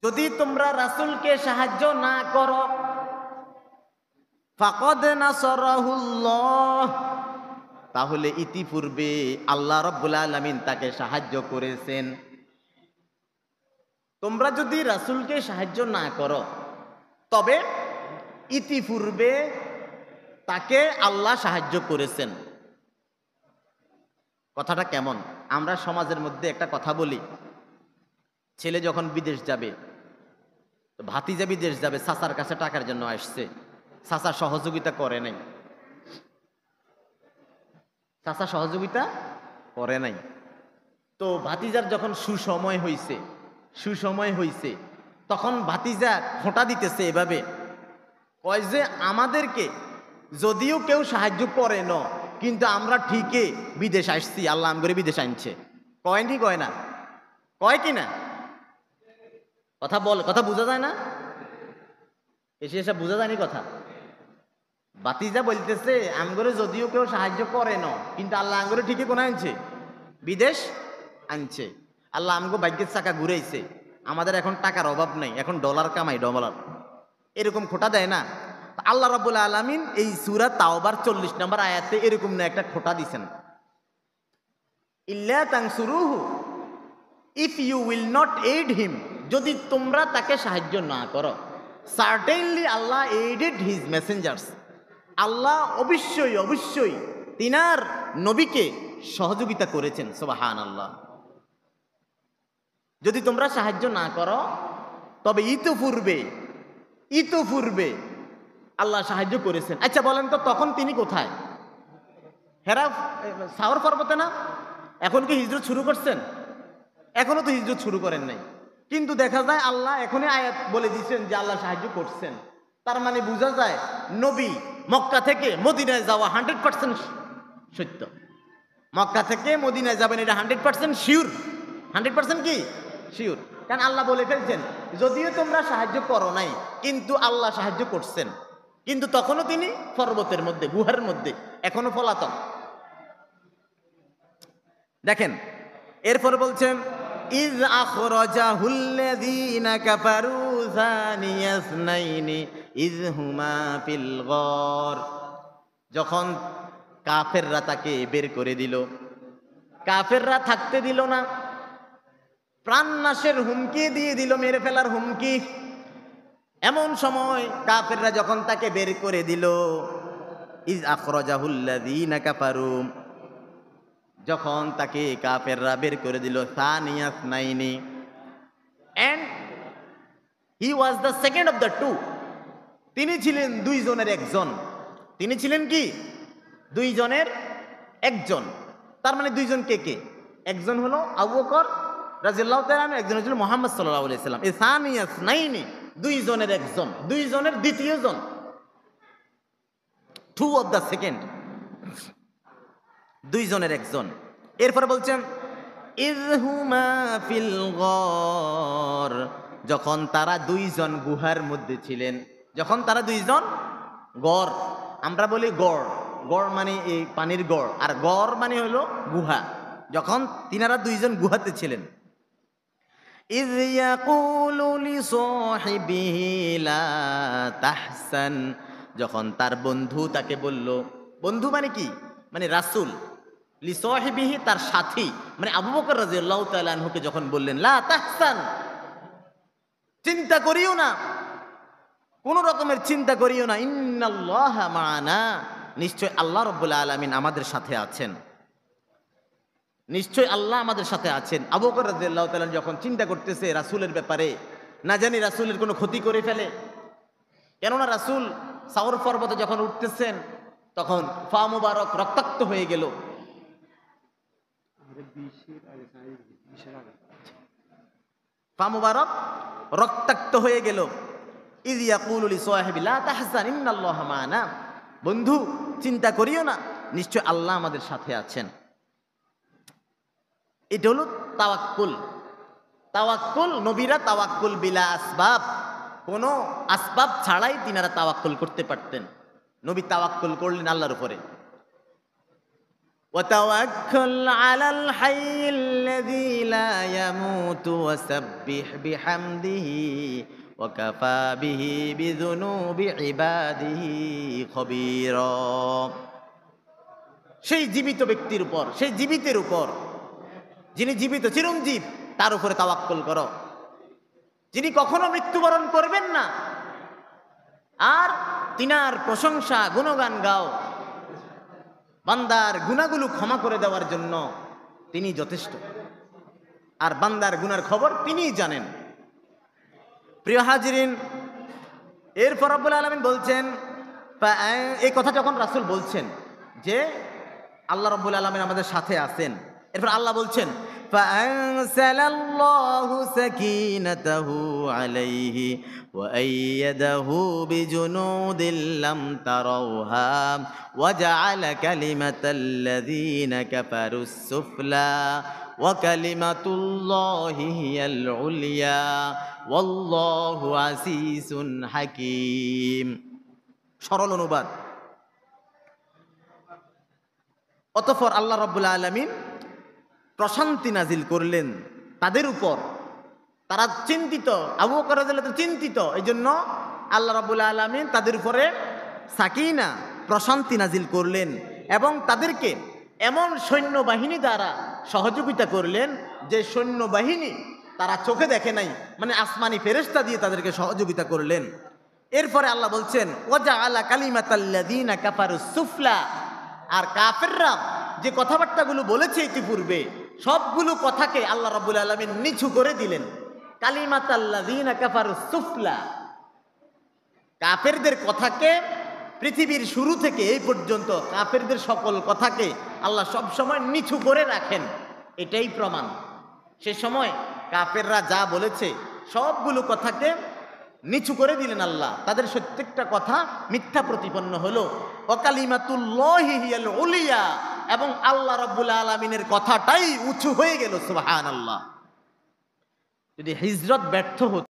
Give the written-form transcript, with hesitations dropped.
যদি তোমরা রাসূলকে সাহায্য না করো, ফাকাদ নাসারাহুল্লাহ, তাহলে ইতিপূর্বে আল্লাহ রাব্বুল আলামিন তাকে সাহায্য করেছেন। তোমরা যদি রাসূলকে সাহায্য না করো, তবে ইতিপূর্বে তাকে আল্লাহ সাহায্য করেছেন। কথাটা কেমন? আমরা সমাজের মধ্যে একটা কথা বলি, ছেলে যখন বিদেশ যাবে, ভাতিজা বিদেশ যাবে, চাচার কাছে টাকার জন্য আসছে, চাচা সহযোগিতা করে নাই, চাচা সহযোগিতা করে নাই। তো ভাতিজার যখন সুসময় হইছে, তখন ভাতিজা খোঁটা দিতেছে এভাবে, কয় যে আমাদেরকে যদিও কেউ সাহায্য করে না, কিন্তু আমরা ঠিকই বিদেশ আসছি, আল্লাহ আমগরে বিদেশ আনছে। কয়নি কয় না? কয় কি না? কথা বোঝা যায় না? এসে বোঝা যায়নি কথা। ভাতিজা বলতেছে আমগরে যদিও কেউ সাহায্য করে না, কিন্তু আল্লাহ আমগরে ঠিকই কোন আনছে? বিদেশ আনছে। আল্লাহ আমগো ভাগ্যের চাকা ঘুরাইছে, আমাদের এখন টাকার অভাব নাই, এখন ডলার কামাই, ডলার। এরকম খোটা দেয় না? আল্লাহ রাব্বুল আলামিন এই সূরা তাওবার 40 নম্বর আয়াতে এরকম না একটা খোটা দিছেন, ইল্লা তানসুরুহু, if you will not aid him, যদি তোমরা তাকে সাহায্য না করো। সার্টেনলি আল্লাহ এইডেড হিজ মেসেঞ্জার্স, আল্লাহ অবশ্যই তিনার নবীকে সহযোগিতা করেছেন। সুবহানাল্লাহ। যদি তোমরা সাহায্য না করো, তবে ইতোপূর্বে আল্লাহ সাহায্য করেছেন। আচ্ছা বলেন তো, তখন তিনি কোথায়? হেরা সাওর পর্বতে না? এখন কি হিজরত শুরু করছেন? এখনো তো হিজরত শুরু করেন নাই, কিন্তু দেখা যায় আল্লাহ এখনই আয়াত বলে দিয়েছেন যে আল্লাহ সাহায্য করছেন। তার মানে বোঝা যায় নবী মক্কা থেকে মদিনায় যাওয়া 100% সত্য। মক্কা থেকে মদিনায় যাবেন, এটা 100% শিওর। 100% কি শিওর? কারণ আল্লাহ বলে ফেলছেন যদিও তোমরা সাহায্য করো নাই, কিন্তু আল্লাহ সাহায্য করছেন। কিন্তু তখনও তিনি পর্বতের মধ্যে, গুহার মধ্যে, এখনো পলাতক। দেখেন এরপরে বলছেন ইয আখরাজাহুল্লাযীনা কাফারু সানিয়াসনাইনি ইয হুমা ফিল গার, যখন কাফেররা তাকে বের করে দিল, কাফেররা থাকতে দিল না, প্রাণনাশের হুমকি দিয়ে দিল, মেরে ফেলার হুমকি। এমন সময় কাফেররা যখন তাকে বের করে দিল, ইয আখরাজাহুল্লাযীনা কাফারু, যখন তাকে কাফেররা বের করে দিল, সানিয়াসনাইনি, and he was the second of the two, তিনি ছিলেন দুইজনের একজন। তিনি ছিলেন কি? দুইজনের একজন। তার মানে দুইজন কে কে? একজন হলো আবু বকর রাদিয়াল্লাহু তাআলা আনহু, একজন হলো মুহাম্মদ সাল্লাল্লাহু আলাইহি সাল্লাম। এই সানিয়াসনাইনি, দুইজনের একজন, দুইজনের দ্বিতীয় জন, two of the second, দুইজনের একজন। এরপরে বলছেন ইয হুমা ফিল গার, যখন তারা দুইজন গুহার মধ্যে ছিলেন, যখন তারা দুইজন, গড় আমরা বলি গড়, গড় মানে এই পানির গড়, আর গড় মানে হলো গুহা। যখন তিনারা দুইজন গুহাতে ছিলেন, ইয ইয়াকুলু লিসাহিবিহি লা তাহসান, যখন তার বন্ধু তাকে বলল, বন্ধু মানে কি? মানে রাসূল, লিসাহিবিহি তার সাথী, মানে আবু বকর রাদিয়াল্লাহু তাআলা আনহুকে যখন বললেন লা তাহসান, চিন্তা করিও না, কোন রকমের চিন্তা করিও না, ইন্নাল্লাহা মা'ানা, নিশ্চয় আল্লাহ রাব্বুল আলামিন আমাদের সাথে আছেন, নিশ্চয় আল্লাহ আমাদের সাথে আছেন। আবু বকর রাদিয়াল্লাহু তাআলা যখন চিন্তা করতেছে রাসূলের ব্যাপারে, না জানি রাসূলের কোনো ক্ষতি করে ফেলে, কেননা রাসূল সাওর পর্বতে যখন উঠতেছেন তখন পা মুবারক রক্তাক্ত হয়ে গেল, পা মুবারক রক্তাক্ত হয়ে গেল। ইয ইয়াকুলু লিসাহিবি লা তাহজান ইন্নাল্লাহা মা'ানা, বন্ধু চিন্তা করিও না, নিশ্চয় আল্লাহ আমাদের সাথে আছেন। এটা হলো তাওয়াক্কুল। তাওয়াক্কুল, নবীরা তাওয়াক্কুল বিলা আসবাব, কোনো আসবাব ছাড়াই তিনারা তাওয়াক্কুল করতে পারতেন। নবী তাওয়াক্কুল করলেন আল্লাহর উপরে। وتوكل على الحي الذي لا يموت وسبح بحمده وكفى به بذنوب عباده خبيرا। সেই জীবিত ব্যক্তির উপর, সেই জীবিতের উপর, যিনি জীবিত চিরঞ্জীব, তার উপরে তাওয়াক্কুল করো, যিনি কখনো মৃত্যুবরণ করবেন না, আর তিনার প্রশংসা গুণগান গাও। বান্দার গুনাহগুলো ক্ষমা করে দেওয়ার জন্য তিনি যথেষ্ট, আর বান্দার গুনার খবর তিনিই জানেন। প্রিয় হাজিরিন, এরপর রব্বুল আলামিন বলছেন, এই কথা যখন রাসূল বলছেন যে আল্লাহ রব্বুল আলামিন আমাদের সাথে আছেন, এরপর আল্লাহ বলছেন ফাআনসালাল্লাহু সাকিনাতাহু আলাইহি ওয়া আইয়াদাহু বিজুনুদিন লাম তারাউহা ওয়া জাআলা কালিমাতাল্লাযীনা কাফারুস সুফলা ওয়া কালিমাতুল্লাহি হিয়াল উলিয়া ওয়াল্লাহু আসিসুন হাকীম। সরল অনুবাদ। অতঃপর আল্লাহ রাব্বুল আলামিন প্রশান্তি নাজিল করলেন তাদের উপর। তারা চিন্তিত, আবু বকর রাদিয়াল্লাহু আনহু চিন্তিত, এই জন্য আল্লাহ রাব্বুল আলামিন তাদের উপরে সাকিনা, প্রশান্তি নাজিল করলেন এবং তাদেরকে এমন সৈন্যবাহিনী দ্বারা সহযোগিতা করলেন যে সৈন্যবাহিনী তারা চোখে দেখে নাই, মানে আসমানি ফেরেশতা দিয়ে তাদেরকে সহযোগিতা করলেন। এরপরে আল্লাহ বলছেন ওয়াজআলা কালিমাতাল্লাযীনা কাফারুস সুফলা, আর কাফেররা যে কথাবার্তাগুলো বলেছে ইতিপূর্বে সবগুলো কথাকে আল্লাহ রাব্বুল আলামিন নিচু করে দিলেন। কালিমাতাল্লাযীনা কাফারুস সুফলা, কাফেরদের কথাকে পৃথিবীর শুরু থেকে এই পর্যন্ত কাফেরদের সকল কথাকে আল্লাহ সব সময় নিচু করে রাখেন, এটাই প্রমাণ। সে সময় কাফেররা যা বলেছে সবগুলো কথাকে নিচু করে দিলেন আল্লাহ, তাদের প্রত্যেকটা কথা মিথ্যা প্রতিপন্ন হলো। ওয়াকালিমাতুল্লাহি হিয়াল উলিয়া, এবং আল্লাহ রাব্বুল আলামিনের কথাটাই উঁচু হয়ে গেল। সুবহানাল্লাহ। যদি হিজরত ব্যর্থ হতো